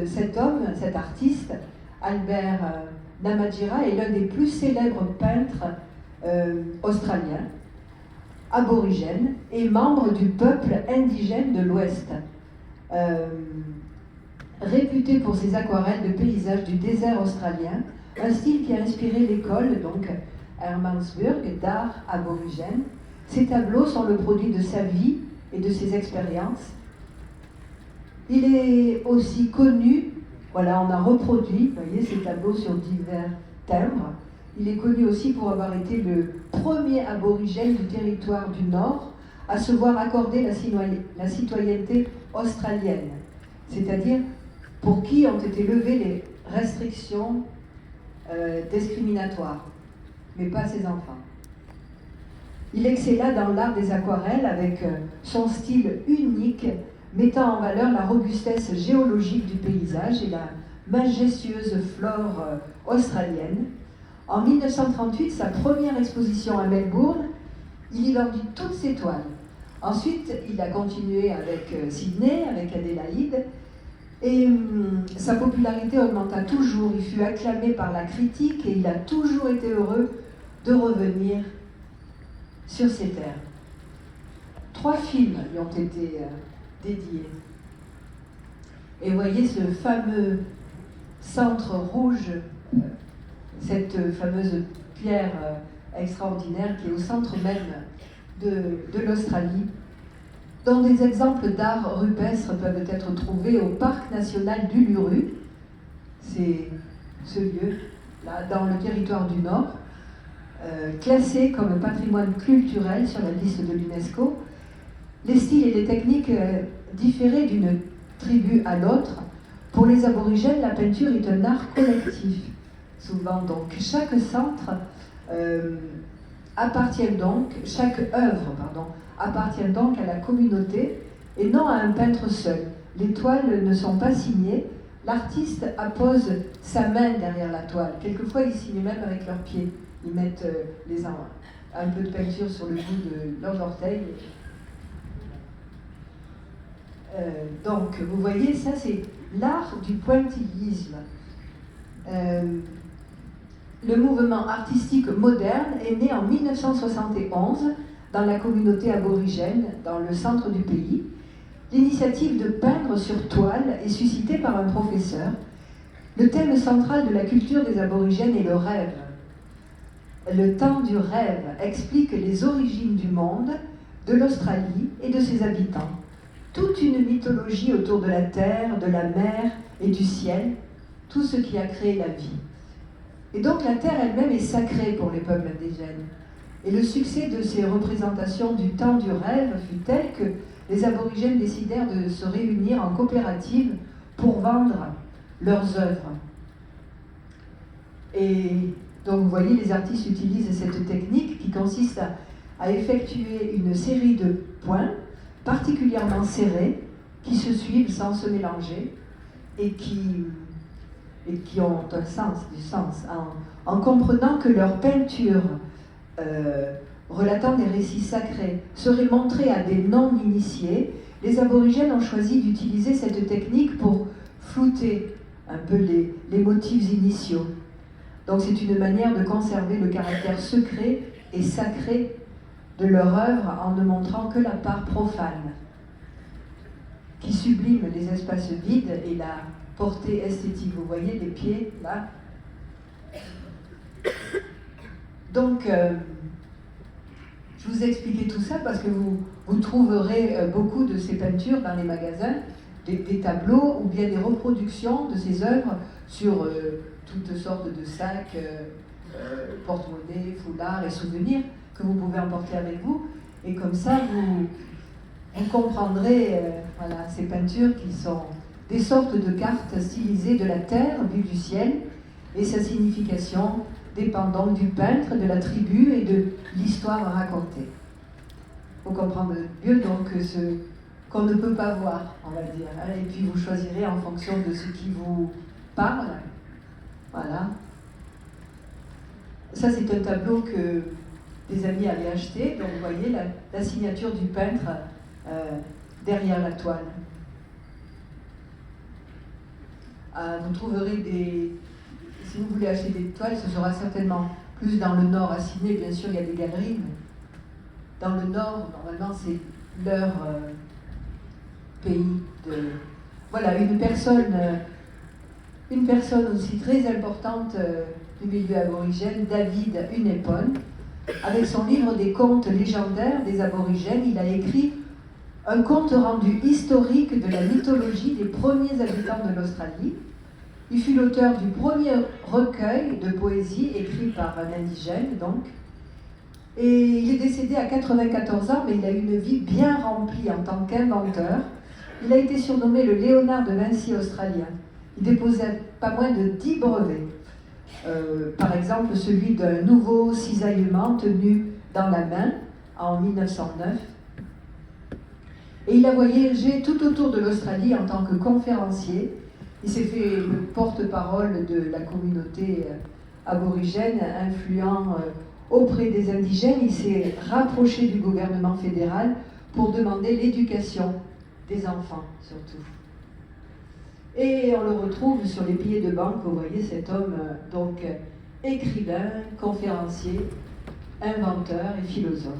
Cet homme, cet artiste, Albert Namatjira, est l'un des plus célèbres peintres australiens, aborigène et membre du peuple indigène de l'Ouest. Réputé pour ses aquarelles de paysages du désert australien, un style qui a inspiré l'école, donc Hermannsburg, d'art aborigène. Ces tableaux sont le produit de sa vie et de ses expériences. Il est aussi connu, voilà, on a reproduit, vous voyez, ces tableaux sur divers timbres. Il est connu aussi pour avoir été le premier aborigène du territoire du Nord à se voir accorder la citoyenneté australienne, c'est-à-dire pour qui ont été levées les restrictions discriminatoires, mais pas ses enfants. Il excella dans l'art des aquarelles avec son style unique, mettant en valeur la robustesse géologique du paysage et la majestueuse flore australienne. En 1938, sa première exposition à Melbourne, il y vendit toutes ses toiles. Ensuite, il a continué avec Sydney, avec Adélaïde, et sa popularité augmenta toujours. Il fut acclamé par la critique et il a toujours été heureux de revenir sur ses terres. 3 films lui ont été dédiés. Et vous voyez ce fameux centre rouge, cette fameuse pierre extraordinaire qui est au centre même de l'Australie, dont des exemples d'art rupestre peuvent être trouvés au parc national d'Uluru. C'est ce lieu, là, dans le territoire du Nord, classé comme patrimoine culturel sur la liste de l'UNESCO. Les styles et les techniques différaient d'une tribu à l'autre. Pour les aborigènes, la peinture est un art collectif. Souvent, donc, chaque œuvre appartient donc à la communauté et non à un peintre seul. Les toiles ne sont pas signées. L'artiste appose sa main derrière la toile. Quelquefois, ils signent même avec leurs pieds. Ils mettent un peu de peinture sur le bout de leurs orteils. Donc, vous voyez, ça c'est l'art du pointillisme. Le mouvement artistique moderne est né en 1971 dans la communauté aborigène, dans le centre du pays. L'initiative de peindre sur toile est suscitée par un professeur. Le thème central de la culture des aborigènes est le rêve. Le temps du rêve explique les origines du monde, de l'Australie et de ses habitants. Toute une mythologie autour de la terre, de la mer et du ciel, tout ce qui a créé la vie. Et donc la terre elle-même est sacrée pour les peuples indigènes. Et le succès de ces représentations du temps du rêve fut tel que les aborigènes décidèrent de se réunir en coopérative pour vendre leurs œuvres. Et donc vous voyez, les artistes utilisent cette technique qui consiste à effectuer une série de points particulièrement serrés qui se suivent sans se mélanger et qui ont un sens, du sens, en comprenant que leur peinture relatant des récits sacrés serait montrée à des non-initiés. Les aborigènes ont choisi d'utiliser cette technique pour flouter un peu les motifs initiaux. Donc c'est une manière de conserver le caractère secret et sacré de leur œuvre en ne montrant que la part profane, qui sublime les espaces vides et la portée esthétique. Vous voyez les pieds là. Donc, je vous ai expliqué tout ça parce que vous trouverez beaucoup de ces peintures dans les magasins, des tableaux ou bien des reproductions de ces œuvres sur toutes sortes de sacs, porte-monnaie, foulards et souvenirs que vous pouvez emporter avec vous. Et comme ça, vous comprendrez voilà, ces peintures qui sont des sortes de cartes stylisées de la terre vue du ciel et sa signification dépendant du peintre, de la tribu et de l'histoire racontée. Il faut comprendre mieux donc ce qu'on ne peut pas voir, on va dire. Et puis vous choisirez en fonction de ce qui vous parle. Voilà. Ça, c'est un tableau que des amis avaient acheté. Donc vous voyez la signature du peintre derrière la toile. Vous trouverez des... Si vous voulez acheter des toiles, ce sera certainement plus dans le nord, à Sydney, bien sûr, il y a des galeries, mais dans le nord, normalement, c'est leur pays de... Voilà, une personne aussi très importante du milieu aborigène, David Unepon, avec son livre des contes légendaires des aborigènes, il a écrit un compte rendu historique de la mythologie des premiers habitants de l'Australie. Il fut l'auteur du premier recueil de poésie écrit par un indigène, donc. Et il est décédé à 94 ans, mais il a eu une vie bien remplie en tant qu'inventeur. Il a été surnommé le Léonard de Vinci australien. Il déposait pas moins de 10 brevets. Par exemple, celui d'un nouveau cisaillement tenu dans la main en 1909. Et il a voyagé tout autour de l'Australie en tant que conférencier. Il s'est fait le porte-parole de la communauté aborigène, influent auprès des indigènes. Il s'est rapproché du gouvernement fédéral pour demander l'éducation des enfants, surtout. Et on le retrouve sur les billets de banque, vous voyez cet homme, donc écrivain, conférencier, inventeur et philosophe.